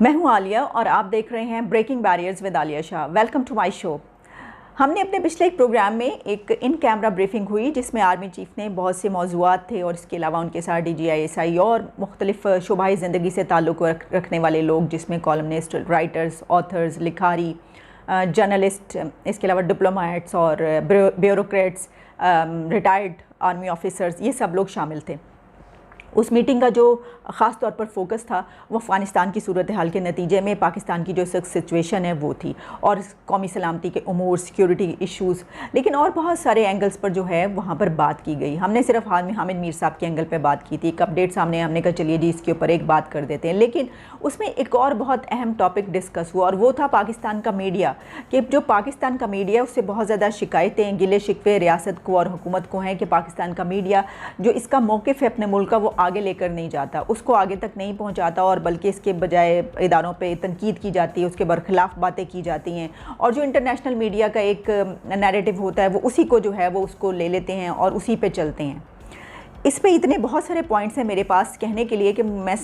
मैं हूं आलिया और आप देख रहे हैं breaking barriers with Alia Shah. Welcome to my show. हमने अपने पिछले एक प्रोग्राम में एक इन कैमरा ब्रीफिंग हुई जिसमें आर्मी चीफ ने बहुत से मौजूआत थे और इसके अलावा उनके साथ DGI SI और मुख्तलिफ शुबाही ज़िंदगी से ताल्लुक़ रखने वाले लोग, जिसमें columnist, writers, authors, Likhari, journalist, इसके अलावा डिप्लोमेट्स और ब्यूरोक्रेट्स, रिटायर्ड आर्मी ऑफिसर्स, ये सब लोग शामिल थे। उस मीटिंग का जो ख़ास तौर पर फोकस था वो अफ़गानिस्तान की सूरत हाल के नतीजे में पाकिस्तान की जो सिचुएशन है वो थी, और कौमी सलामती के उमूर, सिक्योरिटी इश्यूज़, लेकिन और बहुत सारे एंगल्स पर जो है वहाँ पर बात की गई। हमने सिर्फ हामिद मीर साहब के एंगल पे बात की थी, एक अपडेट सामने, हमने कहा चलिए जी इसके ऊपर एक बात कर देते हैं। लेकिन उसमें एक और बहुत अहम टॉपिक डिस्कस हुआ और वो था पाकिस्तान का मीडिया, कि जो पाकिस्तान का मीडिया उससे बहुत ज़्यादा शिकायतें, गिले शिकवे रियासत को और हुकूमत को हैं कि पाकिस्तान का मीडिया जो इसका मौक़िफ़ है अपने मुल्क का वो आगे लेकर नहीं जाता, उसको आगे तक नहीं पहुंचाता, और बल्कि इसके बजाय इदारों पे तनकीद की जाती है, उसके बरखिलाफ़ बातें की जाती हैं, और जो इंटरनेशनल मीडिया का एक नैरेटिव होता है वो उसी को जो है वो उसको ले लेते हैं और उसी पे चलते हैं। इस पे इतने बहुत सारे पॉइंट्स हैं मेरे पास कहने के लिए कि मैं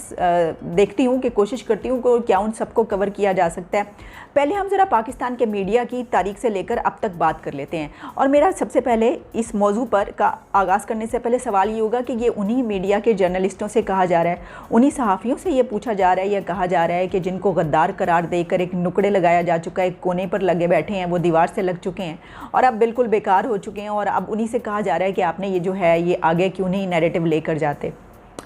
देखती हूँ कि कोशिश करती हूँ कि क्या उन सबको कवर किया जा सकता है। पहले हम ज़रा पाकिस्तान के मीडिया की तारीख से लेकर अब तक बात कर लेते हैं, और मेरा सबसे पहले इस मौजू पर का आगाज़ करने से पहले सवाल ये होगा कि ये उन्हीं मीडिया के जर्नलिस्टों से कहा जा रहा है, उन्हीं सहाफ़ियों से ये पूछा जा रहा है या कहा जा रहा है कि जिनको गद्दार करार देकर एक नुकड़े लगाया जा चुका है, एक कोने पर लगे बैठे हैं, वो दीवार से लग चुके हैं और अब बिल्कुल बेकार हो चुके हैं, और अब उन्हीं से कहा जा रहा है कि आपने ये जो है ये आगे क्यों नहीं नैरेटिव लेकर जाते।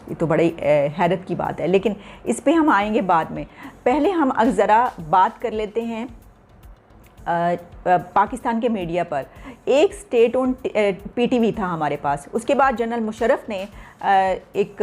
ये तो बड़ी हैरत की बात है, लेकिन इस पे हम आएंगे बाद में। पहले हम ज़रा बात कर लेते हैं पाकिस्तान के मीडिया पर। एक स्टेट ओन PTV था हमारे पास, उसके बाद जनरल मुशर्रफ ने एक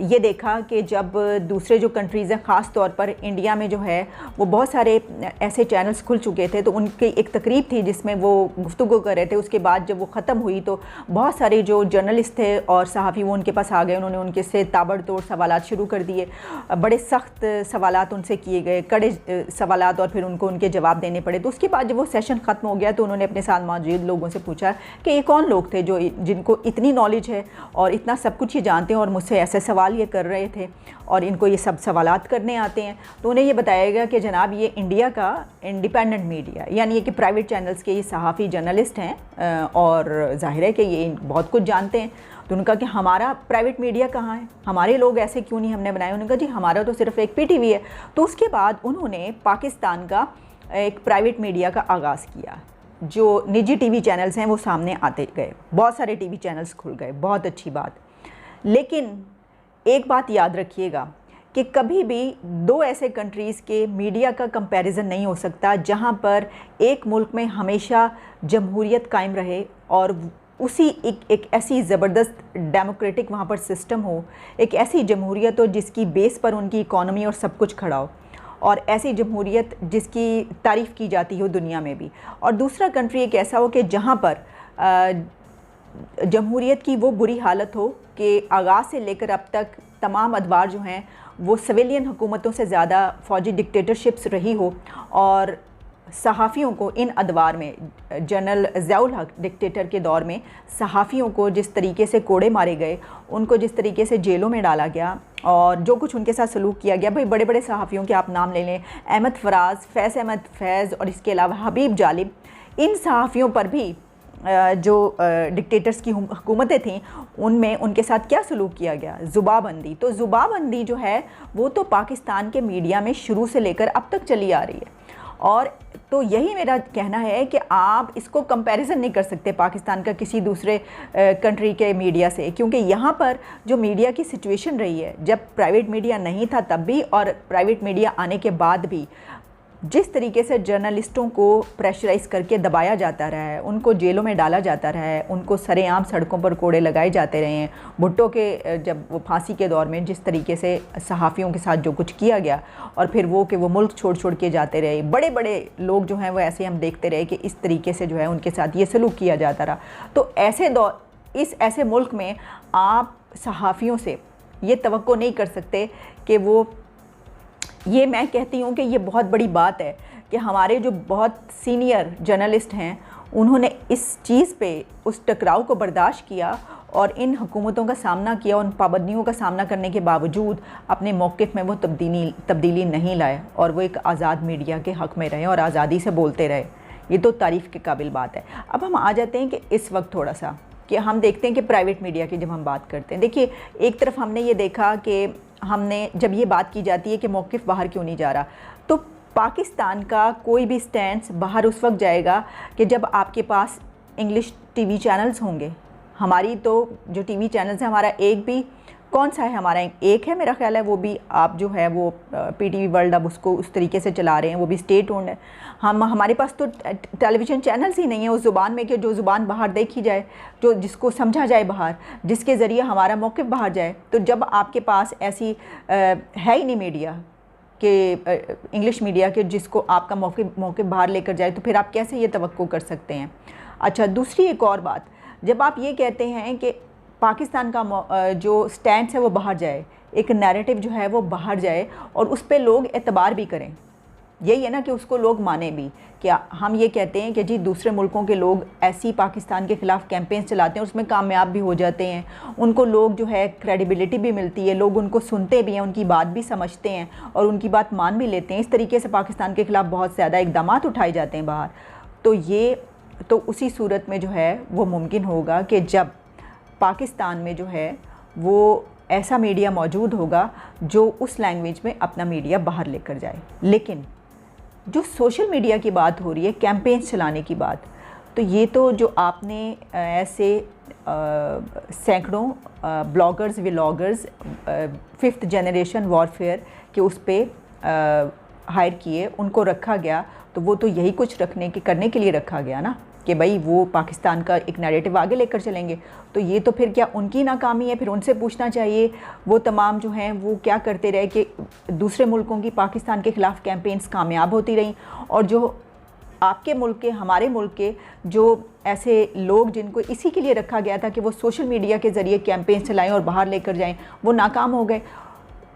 ये देखा कि जब दूसरे जो कंट्रीज़ हैं, ख़ास तौर पर इंडिया में जो है वो बहुत सारे ऐसे चैनल्स खुल चुके थे, तो उनकी एक तकरीब थी जिसमें वो गुफ्तगू कर रहे थे। उसके बाद जब वो ख़त्म हुई तो बहुत सारे जो जर्नलिस्ट थे और सहाफ़ी वो उनके पास आ गए, उन्होंने उनके से ताबड़तोड़ सवालात शुरू कर दिए, बड़े सख्त सवालात उनसे किए गए, कड़े सवालात, और फिर उनको उनके जवाब देने पड़े। तो उसके बाद जब वो सेशन ख़त्म हो गया तो उन्होंने अपने साथ मौजूद लोगों से पूछा कि ये कौन लोग थे जो जिनको इतनी नॉलेज है और इतना सब कुछ ये जानते हैं और मुझसे ऐसे सवाल ये कर रहे थे और इनको ये सब सवालात करने आते हैं। तो उन्हें ये बताया गया कि जनाब ये इंडिया का इंडिपेंडेंट मीडिया, यानी ये कि प्राइवेट चैनल्स के ये सहाफ़ी जर्नलिस्ट हैं और ज़ाहिर है कि ये बहुत कुछ जानते हैं। तो उनका कि हमारा प्राइवेट मीडिया कहाँ है, हमारे लोग ऐसे क्यों नहीं हमने बनाए। उन्होंने कहा जी हमारा तो सिर्फ एक PTV है। तो उसके बाद उन्होंने पाकिस्तान का एक प्राइवेट मीडिया का आगाज़ किया, जो निजी TV चैनल्स हैं वो सामने आते गए, बहुत सारे TV चैनल्स खुल गए, बहुत अच्छी बात। लेकिन एक बात याद रखिएगा कि कभी भी दो ऐसे कंट्रीज़ के मीडिया का कंपैरिजन नहीं हो सकता जहां पर एक मुल्क में हमेशा जमहूरियत कायम रहे और उसी एक ऐसी ज़बरदस्त डेमोक्रेटिक वहाँ पर सिस्टम हो, एक ऐसी जमहूरियत हो जिसकी बेस पर उनकी इकॉनमी और सब कुछ खड़ा हो, और ऐसी जमहूरियत जिसकी तारीफ़ की जाती हो दुनिया में भी। और दूसरा कंट्री एक ऐसा हो कि जहाँ पर जमहूरियत की वो बुरी हालत हो कि आगाज़ से लेकर अब तक तमाम अदवार जो हैं वो सिविलियन हुकूमतों से ज़्यादा फ़ौजी डिक्टेटरशिप्स रही हो, और सहाफ़ियों को इन अदवार में, जनरल ज़ियाउल हक डिक्टेटर के दौर में सहाफ़ियों को जिस तरीके से कोड़े मारे गए, उनको जिस तरीके से जेलों में डाला गया और जो कुछ उनके साथ सलूक किया गया। भाई बड़े बड़े सहाफ़ियों के आप नाम ले लें, अहमद फराज, फैज़ अहमद फैज़, और इसके अलावा हबीब जालिब, इन सहाफ़ियों पर भी जो डिक्टेटर्स की हुकूमतें थीं उनमें उनके साथ क्या सलूक किया गया, ज़ुबाबंदी। तो ज़ुबाबंदी जो है वो तो पाकिस्तान के मीडिया में शुरू से लेकर अब तक चली आ रही है, और तो यही मेरा कहना है कि आप इसको कंपैरिजन नहीं कर सकते पाकिस्तान का किसी दूसरे कंट्री के मीडिया से, क्योंकि यहाँ पर जो मीडिया की सिचुएशन रही है, जब प्राइवेट मीडिया नहीं था तब भी और प्राइवेट मीडिया आने के बाद भी, जिस तरीके से जर्नलिस्टों को प्रेशराइज़ करके दबाया जाता रहा है, उनको जेलों में डाला जाता रहा है, उनको सरेआम सड़कों पर कोड़े लगाए जाते रहे हैं। भुट्टो के जब वो फांसी के दौर में जिस तरीके से सहाफ़ियों के साथ जो कुछ किया गया, और फिर वो कि वो मुल्क छोड़ छोड़ के जाते रहे, बड़े बड़े लोग जो हैं वो ऐसे हम देखते रहे कि इस तरीके से जो है उनके साथ ये सलूक किया जाता रहा। तो ऐसे दौर, इस ऐसे मुल्क में आप सहाफ़ियों से ये तवक्को नहीं कर सकते कि वो, ये मैं कहती हूँ कि ये बहुत बड़ी बात है कि हमारे जो बहुत सीनियर जर्नलिस्ट हैं उन्होंने इस चीज़ पे उस टकराव को बर्दाश्त किया और इन हुकूमतों का सामना किया, उन पाबंदियों का सामना करने के बावजूद अपने मौक़िफ़ में वो तब्दीली नहीं लाए और वो एक आज़ाद मीडिया के हक़ में रहे और आज़ादी से बोलते रहे। ये तो तारीफ़ के काबिल बात है। अब हम आ जाते हैं कि इस वक्त थोड़ा सा कि हम देखते हैं कि प्राइवेट मीडिया की जब हम बात करते हैं, देखिए एक तरफ हमने ये देखा कि हमने जब ये बात की जाती है कि मौक़िफ़ बाहर क्यों नहीं जा रहा, तो पाकिस्तान का कोई भी स्टैंड बाहर उस वक्त जाएगा कि जब आपके पास इंग्लिश टीवी चैनल्स होंगे। हमारी तो जो टीवी चैनल्स हैं, हमारा एक भी कौन सा है, हमारा एक है मेरा ख्याल है, वो भी आप जो है वो पीटीवी वर्ल्ड अब उसको उस तरीके से चला रहे हैं, वो भी स्टेट ओन्ड है। हमारे पास तो टेलीविज़न चैनल्स ही नहीं है उस ज़ुबान में कि जो ज़ुबान बाहर देखी जाए, जो जिसको समझा जाए बाहर, जिसके ज़रिए हमारा मौक़िफ़ बाहर जाए। तो जब आपके पास ऐसी है ही नहीं मीडिया कि इंग्लिश मीडिया के जिसको आपका मौक़िफ़ बाहर लेकर जाए, तो फिर आप कैसे ये तवक्को कर सकते हैं। अच्छा, दूसरी एक और बात, जब आप ये कहते हैं कि पाकिस्तान का जो स्टैंड है वो बाहर जाए, एक नैरेटिव जो है वो बाहर जाए और उस पर लोग एतबार भी करें, यही है ना कि उसको लोग माने भी। क्या हम ये कहते हैं कि जी दूसरे मुल्कों के लोग ऐसी पाकिस्तान के ख़िलाफ़ कैंपेन्स चलाते हैं और उसमें कामयाब भी हो जाते हैं, उनको लोग जो है क्रेडिबिलिटी भी मिलती है, लोग उनको सुनते भी हैं, उनकी बात भी समझते हैं और उनकी बात मान भी लेते हैं। इस तरीके से पाकिस्तान के ख़िलाफ़ बहुत ज़्यादा इक़दामात उठाए जाते हैं बाहर। तो उसी सूरत में जो है वो मुमकिन होगा कि जब पाकिस्तान में जो है वो ऐसा मीडिया मौजूद होगा जो उस लैंग्वेज में अपना मीडिया बाहर लेकर जाए। लेकिन जो सोशल मीडिया की बात हो रही है, कैंपेन्स चलाने की बात, तो ये तो जो आपने ऐसे सैकड़ों bloggers vloggers 5th generation warfare के उस पर हायर किए, उनको रखा गया, तो वो तो यही कुछ करने के लिए रखा गया ना कि भाई वो पाकिस्तान का एक नैरेटिव आगे लेकर चलेंगे। तो ये तो फिर क्या उनकी नाकामी है? फिर उनसे पूछना चाहिए वो तमाम जो हैं वो क्या करते रहे कि दूसरे मुल्कों की पाकिस्तान के ख़िलाफ़ कैंपेन्स कामयाब होती रहीं, और जो आपके मुल्क के, हमारे मुल्क के जो ऐसे लोग जिनको इसी के लिए रखा गया था कि वो सोशल मीडिया के ज़रिए कैंपेन्स चलाएँ और बाहर लेकर जाएँ, वो नाकाम हो गए।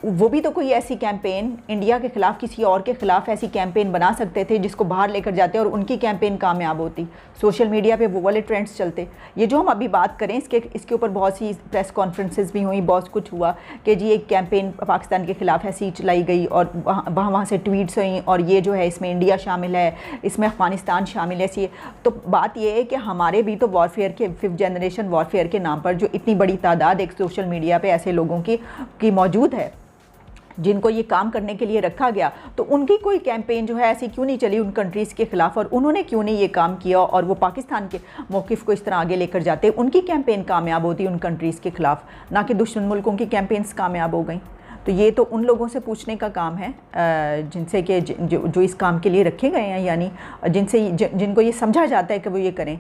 वो भी तो कोई ऐसी कैंपेन इंडिया के ख़िलाफ़, किसी और के ख़िलाफ़ ऐसी कैंपेन बना सकते थे जिसको बाहर लेकर जाते और उनकी कैंपेन कामयाब होती, सोशल मीडिया पे वो वाले ट्रेंड्स चलते। ये जो हम अभी बात करें इसके ऊपर बहुत सी प्रेस कॉन्फ्रेंसेस भी हुई, बहुत कुछ हुआ कि जी एक कैंपेन पाकिस्तान के ख़िलाफ़ ऐसी चलाई गई और वहाँ से ट्वीट्स हुई और ये जो है इसमें इंडिया शामिल है, इसमें अफ़गानिस्तान शामिल है। ऐसी तो बात ये है कि हमारे भी तो वॉरफेयर के 5th जनरेशन वॉरफेयर के नाम पर जो इतनी बड़ी तादाद एक सोशल मीडिया पर ऐसे लोगों की मौजूद है जिनको ये काम करने के लिए रखा गया, तो उनकी कोई कैंपेन जो है ऐसी क्यों नहीं चली उन कंट्रीज़ के ख़िलाफ़, और उन्होंने क्यों नहीं ये काम किया और वो पाकिस्तान के मौक़िफ़ को इस तरह आगे लेकर जाते, उनकी कैंपेन कामयाब होती उन कंट्रीज़ के ख़िलाफ़, ना कि दुश्मन मुल्कों की कैंपेन्स कामयाब हो गई। तो ये तो उन लोगों से पूछने का काम है जिनसे कि जो इस काम के लिए रखे गए हैं, यानी जिनको ये समझा जाता है कि वो ये करें।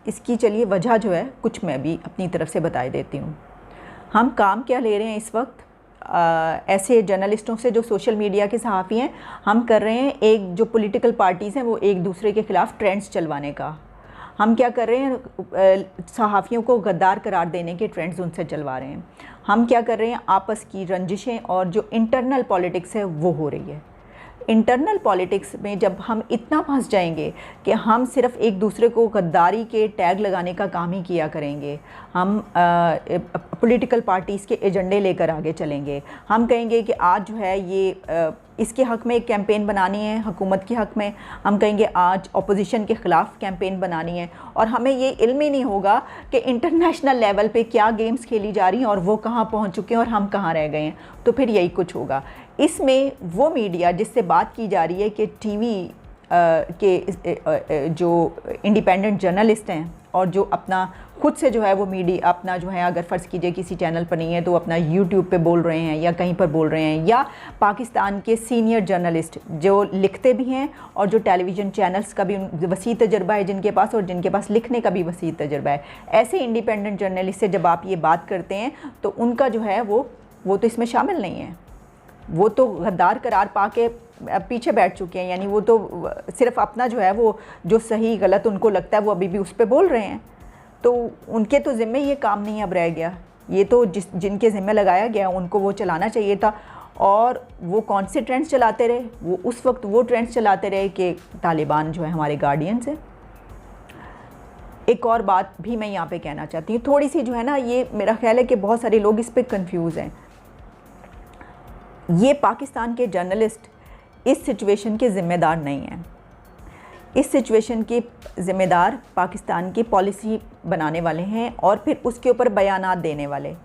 इसकी चलिए वजह जो है कुछ मैं भी अपनी तरफ से बता देती हूँ। हम काम क्या ले रहे हैं इस वक्त ऐसे जर्नलिस्टों से जो सोशल मीडिया के सहाफ़ी हैं, हम कर रहे हैं एक जो पॉलिटिकल पार्टीज़ हैं वो एक दूसरे के ख़िलाफ़ ट्रेंड्स चलवाने का। हम क्या कर रहे हैं, सहाफ़ियों को गद्दार करार देने के ट्रेंड्स उनसे चलवा रहे हैं। हम क्या कर रहे हैं, आपस की रंजिशें और जो इंटरनल पॉलिटिक्स है वो हो रही है। इंटरनल पॉलिटिक्स में जब हम इतना फंस जाएंगे कि हम सिर्फ़ एक दूसरे को गद्दारी के टैग लगाने का काम ही किया करेंगे, हम पॉलिटिकल पार्टीज़ के एजेंडे लेकर आगे चलेंगे, हम कहेंगे कि आज जो है ये इसके हक़ में एक कैंपेन बनानी है, हुकूमत के हक़ में हम कहेंगे आज अपोजिशन के ख़िलाफ़ कैंपेन बनानी है, और हमें ये इल्म ही नहीं होगा कि इंटरनेशनल लेवल पे क्या गेम्स खेली जा रही हैं और वो कहाँ पहुँच चुके हैं और हम कहाँ रह गए हैं। तो फिर यही कुछ होगा। इसमें वो मीडिया जिससे बात की जा रही है कि टीवी के जो इंडिपेंडेंट जर्नलिस्ट हैं और जो अपना खुद से जो है वो मीडिया अपना जो है, अगर फ़र्ज़ कीजिए किसी चैनल पर नहीं है तो अपना यूट्यूब पे बोल रहे हैं या कहीं पर बोल रहे हैं, या पाकिस्तान के सीनियर जर्नलिस्ट जो लिखते भी हैं और जो टेलीविज़न चैनल्स का भी वसी तजर्बा है जिनके पास, और जिनके पास लिखने का भी वसी तजर्बा है, ऐसे इंडिपेंडेंट जर्नलिस्ट से जब आप ये बात करते हैं तो उनका जो है वो तो इसमें शामिल नहीं है, वो तो गद्दार करार पा के पीछे बैठ चुके हैं। यानी वो तो सिर्फ़ अपना जो है वो जो सही गलत उनको लगता है वो अभी भी उस पर बोल रहे हैं। तो उनके तो ज़िम्मे ये काम नहीं अब रह गया, ये तो जिनके ज़िम्मे लगाया गया उनको वो चलाना चाहिए था। और वो कौन से ट्रेंड्स चलाते रहे, वो उस वक्त वो ट्रेंड्स चलाते रहे कि तालिबान जो है हमारे गार्डियंस हैं। एक और बात भी मैं यहाँ पे कहना चाहती हूँ, थोड़ी सी जो है ना, ये मेरा ख्याल है कि बहुत सारे लोग इस पे कंफ्यूज हैं। ये पाकिस्तान के जर्नलिस्ट इस सिचुएशन के ज़िम्मेदार नहीं हैं। इस सिचुएशन के ज़िम्मेदार पाकिस्तान की पॉलिसी बनाने वाले हैं और फिर उसके ऊपर बयानात देने वाले।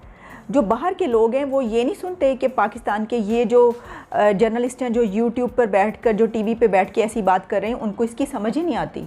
जो बाहर के लोग हैं वो ये नहीं सुनते कि पाकिस्तान के ये जो जर्नलिस्ट हैं जो यूट्यूब पर बैठकर, जो टीवी पे बैठ के ऐसी बात कर रहे हैं, उनको इसकी समझ ही नहीं आती।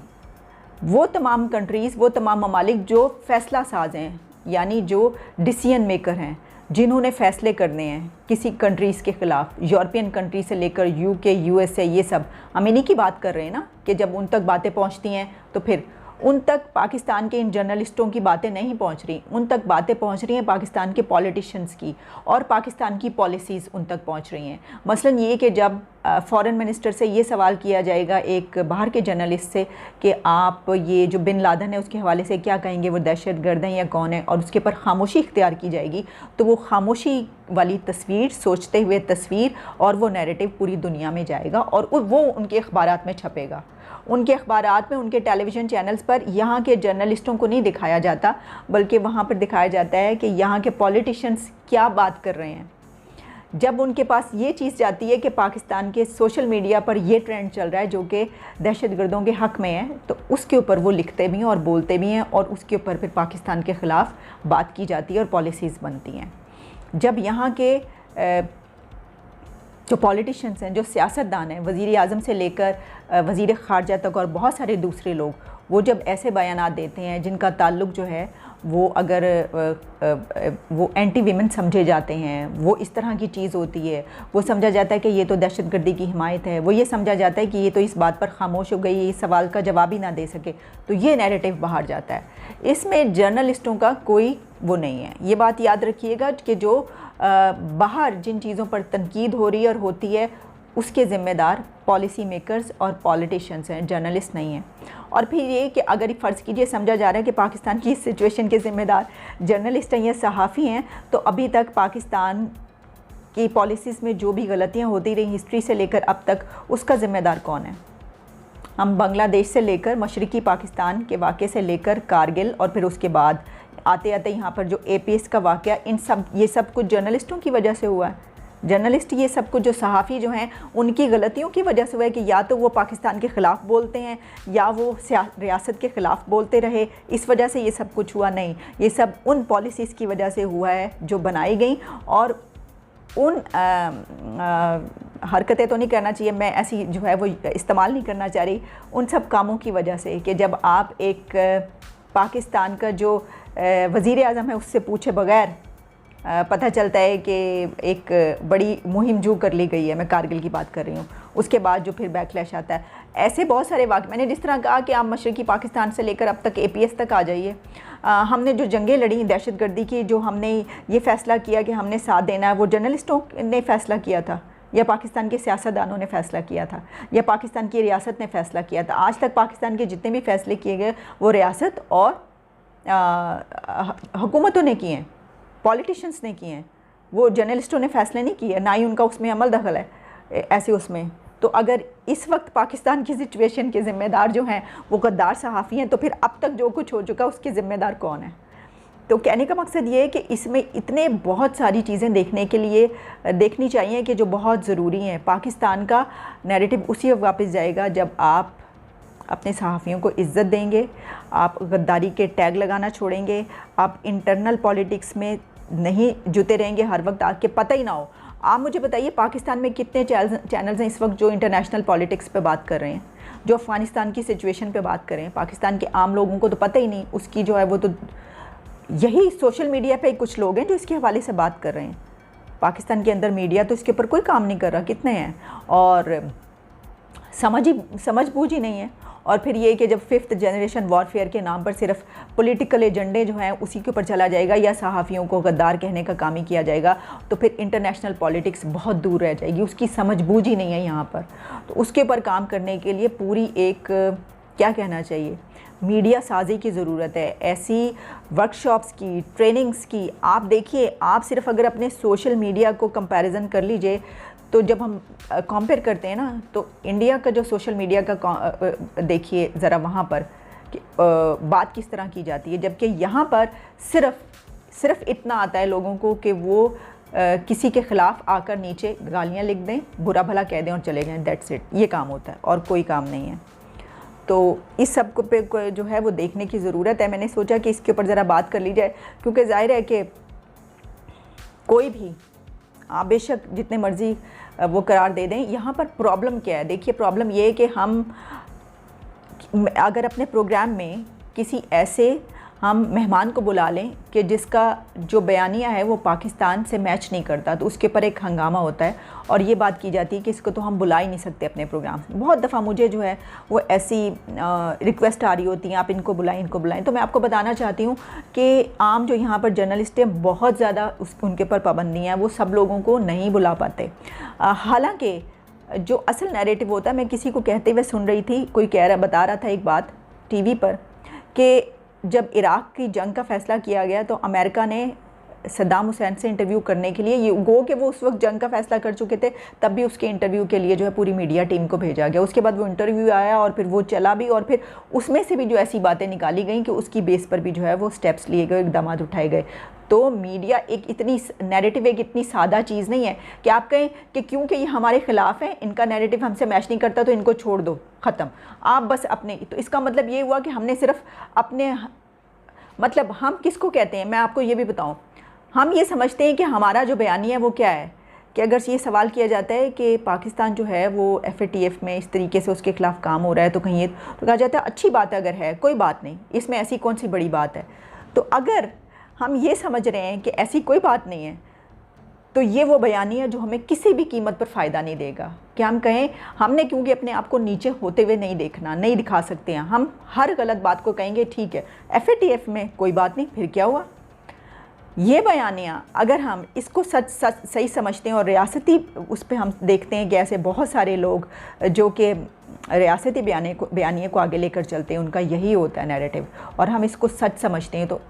वो तमाम कंट्रीज़, वो तमाम ममालिक जो फ़ैसला साज हैं, यानी जो डिसीजन मेकर हैं, जिन्होंने फ़ैसले करने हैं किसी कंट्रीज़ के ख़िलाफ़, यूरोपियन कंट्री से लेकर यूके, यूएसए, ये सब हम इन्हीं की बात कर रहे हैं ना, कि जब उन तक बातें पहुंचती हैं तो फिर उन तक पाकिस्तान के इन जर्नलिस्टों की बातें नहीं पहुंच रही, उन तक बातें पहुंच रही हैं पाकिस्तान के पॉलिटिशियंस की, और पाकिस्तान की पॉलिसीज़ उन तक पहुंच रही हैं। मसलन ये कि जब फ़ॉरेन मिनिस्टर से ये सवाल किया जाएगा एक बाहर के जर्नलिस्ट से कि आप ये जो बिन लादेन है उसके हवाले से क्या कहेंगे, वो दहशतगर्द हैं या कौन है, और उसके ऊपर खामोशी इख्तियार की जाएगी, तो वो खामोशी वाली तस्वीर, सोचते हुए तस्वीर, और वो नैरेटिव पूरी दुनिया में जाएगा और वो उनके अखबारात में छपेगा। उनके अखबारात में, उनके टेलीविज़न चैनल्स पर यहाँ के जर्नलिस्टों को नहीं दिखाया जाता, बल्कि वहाँ पर दिखाया जाता है कि यहाँ के पॉलिटिशियंस क्या बात कर रहे हैं। जब उनके पास ये चीज़ जाती है कि पाकिस्तान के सोशल मीडिया पर ये ट्रेंड चल रहा है जो कि दहशतगर्दों के हक़ में है, तो उसके ऊपर वो लिखते भी हैं और बोलते भी हैं, और उसके ऊपर फिर पाकिस्तान के ख़िलाफ़ बात की जाती है और पॉलिसीज़ बनती हैं। जब यहाँ के जो पॉलिटिशियंस हैं, जो सियासतदान हैं, वज़ीर आज़म से लेकर वज़ीर ख़ारजा तक और बहुत सारे दूसरे लोग, वो जब ऐसे बयानात देते हैं जिनका ताल्लुक़ जो है वो अगर वो एंटी वीमेन समझे जाते हैं, वो इस तरह की चीज़ होती है, वो समझा जाता है कि ये तो दहशतगर्दी की हिमायत है, वो ये समझा जाता है कि ये तो इस बात पर खामोश हो गई, इस सवाल का जवाब ही ना दे सके, तो ये नैरेटिव बाहर जाता है। इसमें जर्नलिस्टों का कोई वो नहीं है। ये बात याद रखिएगा कि जो बाहर जिन चीज़ों पर तनकीद हो रही है और होती है, उसके ज़िम्मेदार पॉलिसी मेकर्स और पॉलिटिशियंस हैं, जर्नलिस्ट नहीं हैं। और फिर ये कि अगर फ़र्ज़ कीजिए समझा जा रहा है कि पाकिस्तान की इस सिचुएशन के ज़िम्मेदार जर्नलिस्ट हैं या सहाफ़ी हैं, तो अभी तक पाकिस्तान की पॉलिसीज़ में जो भी गलतियाँ होती रही हिस्ट्री से लेकर अब तक, उसका ज़िम्मेदार कौन है? हम बांग्लादेश से लेकर मशरक़ी पाकिस्तान के वाक़े से लेकर कारगिल, और फिर उसके बाद आते आते यहाँ पर जो APS का वाक़या, ये सब कुछ जर्नलिस्टों की वजह से हुआ है। जर्नलिस्ट ये सब कुछ, जो सहाफ़ी जो हैं, उनकी गलतियों की वजह से हुआ है कि या तो वो पाकिस्तान के ख़िलाफ़ बोलते हैं या वो रियासत के ख़िलाफ़ बोलते रहे, इस वजह से ये सब कुछ हुआ। नहीं, ये सब उन पॉलिसीज़ की वजह से हुआ है जो बनाई गई, और उन हरकतें तो नहीं करना चाहिए, मैं ऐसी जो है वो इस्तेमाल नहीं करना चाह रही, उन सब कामों की वजह से कि जब आप एक पाकिस्तान का जो वज़ीर आज़म है उससे पूछे बग़ैर पता चलता है कि एक बड़ी मुहिम जो कर ली गई है, मैं कारगिल की बात कर रही हूँ, उसके बाद जो फिर बैकलैश आता है। ऐसे बहुत सारे वाक़े, मैंने जिस तरह कहा कि आप मशरक़ी पाकिस्तान से लेकर अब तक APS तक आ जाइए, हमने जो जंगें लड़ी दहशतगर्दी की, जो हमने ये फ़ैसला किया कि हमने साथ देना है, वो जर्नलिस्टों ने फ़ैसला किया था या पाकिस्तान के सियासतदानों ने फ़ैसला किया था या पाकिस्तान की रियासत ने फ़ैसला किया था? आज तक पाकिस्तान के जितने भी फ़ैसले किए गए वो रियासत और हुकूमतों ने किए हैं, पॉलिटिशियंस ने किए हैं, वो जर्नलिस्टों ने फ़ैसले नहीं किए, ना ही उनका उसमें अमल दखल है ऐसे उसमें। तो अगर इस वक्त पाकिस्तान की सिचुएशन के ज़िम्मेदार जो हैं वो गद्दार सहाफ़ी हैं, तो फिर अब तक जो कुछ हो चुका उसके ज़िम्मेदार कौन है? तो कहने का मकसद ये है कि इसमें इतने बहुत सारी चीज़ें देखने के लिए देखनी चाहिए कि जो बहुत ज़रूरी हैं। पाकिस्तान का नैरेटिव उसी वक्त वापस जाएगा जब आप अपने सहाफ़ियों को इज़्ज़त देंगे, आप गद्दारी के टैग लगाना छोड़ेंगे, आप इंटरनल पॉलिटिक्स में नहीं जुते रहेंगे हर वक्त, आके पता ही ना हो। आप मुझे बताइए पाकिस्तान में कितने चैनल्स हैं इस वक्त जो इंटरनेशनल पॉलिटिक्स पे बात कर रहे हैं, जो अफ़गानिस्तान की सिचुएशन पे बात कर रहे हैं? पाकिस्तान के आम लोगों को तो पता ही नहीं, उसकी जो है वो तो यही सोशल मीडिया पे कुछ लोग हैं जो इसके हवाले से बात कर रहे हैं। पाकिस्तान के अंदर मीडिया तो इसके ऊपर कोई काम नहीं कर रहा, कितने हैं, और समझ बूझ ही नहीं है। और फिर ये कि जब 5th जनरेशन वॉरफेयर के नाम पर सिर्फ पॉलिटिकल एजेंडे जो हैं उसी के ऊपर चला जाएगा या सहाफ़ियों को गद्दार कहने का काम ही किया जाएगा, तो फिर इंटरनेशनल पॉलिटिक्स बहुत दूर रह जाएगी, उसकी समझ बूझ ही नहीं है यहाँ पर। तो उसके ऊपर काम करने के लिए पूरी एक क्या कहना चाहिए, मीडिया साजी की ज़रूरत है, ऐसी वर्कशॉप्स की, ट्रेनिंग्स की। आप देखिए, आप सिर्फ अगर अपने सोशल मीडिया को कंपैरिजन कर लीजिए, तो जब हम कंपेयर करते हैं ना, तो इंडिया का जो सोशल मीडिया का देखिए ज़रा वहाँ पर बात किस तरह की जाती है, जबकि यहाँ पर सिर्फ इतना आता है लोगों को कि वो किसी के ख़िलाफ़ आकर नीचे गालियाँ लिख दें, बुरा भला कह दें और चले जाएं, दैट्स इट। ये काम होता है और कोई काम नहीं है। तो इस सब को पे जो है वो देखने की ज़रूरत है। मैंने सोचा कि इसके ऊपर ज़रा बात कर ली जाए, क्योंकि ज़ाहिर है कि कोई भी आप बेशक जितने मर्ज़ी वो करार दे दें, यहाँ पर प्रॉब्लम क्या है? देखिए, प्रॉब्लम ये है कि हम अगर अपने प्रोग्राम में किसी ऐसे हम मेहमान को बुला लें कि जिसका जो बयानिया है वो पाकिस्तान से मैच नहीं करता, तो उसके ऊपर एक हंगामा होता है और ये बात की जाती है कि इसको तो हम बुला ही नहीं सकते अपने प्रोग्राम से। बहुत दफ़ा मुझे जो है वो ऐसी रिक्वेस्ट आ रही होती हैं, आप इनको बुलाएं। तो मैं आपको बताना चाहती हूँ कि आम जो यहाँ पर जर्नलिस्ट हैं, बहुत ज़्यादा उनके ऊपर पाबंदियाँ हैं, वो सब लोगों को नहीं बुला पाते। हालाँकि जो असल नैरेटिव होता है, मैं किसी को कहते हुए सुन रही थी, कोई बता रहा था एक बात टीवी पर कि जब इराक़ की जंग का फ़ैसला किया गया तो अमेरिका ने सद्दाम हुसैन से इंटरव्यू करने के लिए, ये गो कि वो उस वक्त जंग का फ़ैसला कर चुके थे, तब भी उसके इंटरव्यू के लिए जो है पूरी मीडिया टीम को भेजा गया। उसके बाद वो इंटरव्यू आया और फिर वो चला भी, और फिर उसमें से भी जो ऐसी बातें निकाली गई कि उसकी बेस पर भी जो है वो स्टेप्स लिए गए, इक़दाम उठाए गए। तो मीडिया एक इतनी नैरेटिव एक इतनी सादा चीज़ नहीं है कि आप कहें कि क्योंकि ये हमारे ख़िलाफ़ हैं, इनका नैरेटिव हमसे मैच नहीं करता तो इनको छोड़ दो, ख़त्म, आप बस अपने। तो इसका मतलब ये हुआ कि हमने सिर्फ अपने, मतलब हम किसको कहते हैं, मैं आपको ये भी बताऊं, हम ये समझते हैं कि हमारा जो बयानिया है वो क्या है, कि अगर ये सवाल किया जाता है कि पाकिस्तान जो है वो FATF में इस तरीके से उसके ख़िलाफ़ काम हो रहा है, तो कहीं ये तो कहा जाता है अच्छी बात है, अगर है कोई बात नहीं, इसमें ऐसी कौन सी बड़ी बात है। तो अगर हम ये समझ रहे हैं कि ऐसी कोई बात नहीं है, तो ये वो बयानिया जो हमें किसी भी कीमत पर फ़ायदा नहीं देगा। कि हम कहें हमने क्योंकि अपने आप को नीचे होते हुए नहीं देखना, नहीं दिखा सकते हैं, हम हर गलत बात को कहेंगे ठीक है FATF में कोई बात नहीं, फिर क्या हुआ। ये बयानिया अगर हम इसको सच सही समझते हैं और रियासती उस पर हम देखते हैं कि ऐसे बहुत सारे लोग जो कि रियासती बयानिए को आगे लेकर चलते हैं, उनका यही होता है नैरेटिव, और हम इसको सच समझते हैं, तो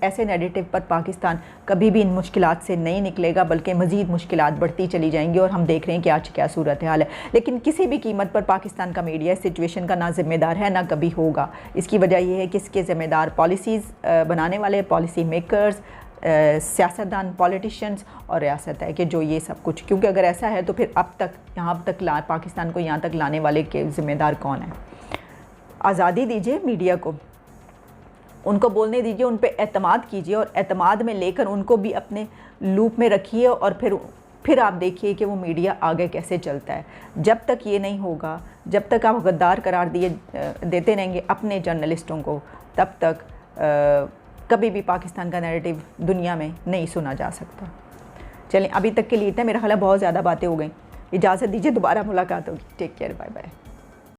ऐसे नैरेटिव पर पाकिस्तान कभी भी इन मुश्किलात से नहीं निकलेगा, बल्कि मज़ीद मुश्किलात बढ़ती चली जाएंगी। और हम देख रहे हैं कि आज क्या सूरत हाल है। लेकिन किसी भी कीमत पर पाकिस्तान का मीडिया इस सिचुएशन का ना ज़िम्मेदार है ना कभी होगा। इसकी वजह यह है कि इसके ज़िम्मेदार पॉलिसीज़ बनाने वाले, पॉलिसी मेकर्स, सियासतदान, पॉलिटिशियंस और रियासत है कि जो ये सब कुछ, क्योंकि अगर ऐसा है तो फिर अब तक पाकिस्तान को यहाँ तक लाने वाले के ज़िम्मेदार कौन है। आज़ादी दीजिए मीडिया को, उनको बोलने दीजिए, उन पे एतमाद कीजिए और एतमाद में लेकर उनको भी अपने लूप में रखिए, और फिर आप देखिए कि वो मीडिया आगे कैसे चलता है। जब तक ये नहीं होगा, जब तक आप गद्दार करार देते रहेंगे अपने जर्नलिस्टों को, तब तक कभी भी पाकिस्तान का नैरेटिव दुनिया में नहीं सुना जा सकता। चलें, अभी तक के लिए इतना, मेरा ख्याल है बहुत ज़्यादा बातें हो गई। इजाज़त दीजिए, दोबारा मुलाकात होगी। Take care, bye bye.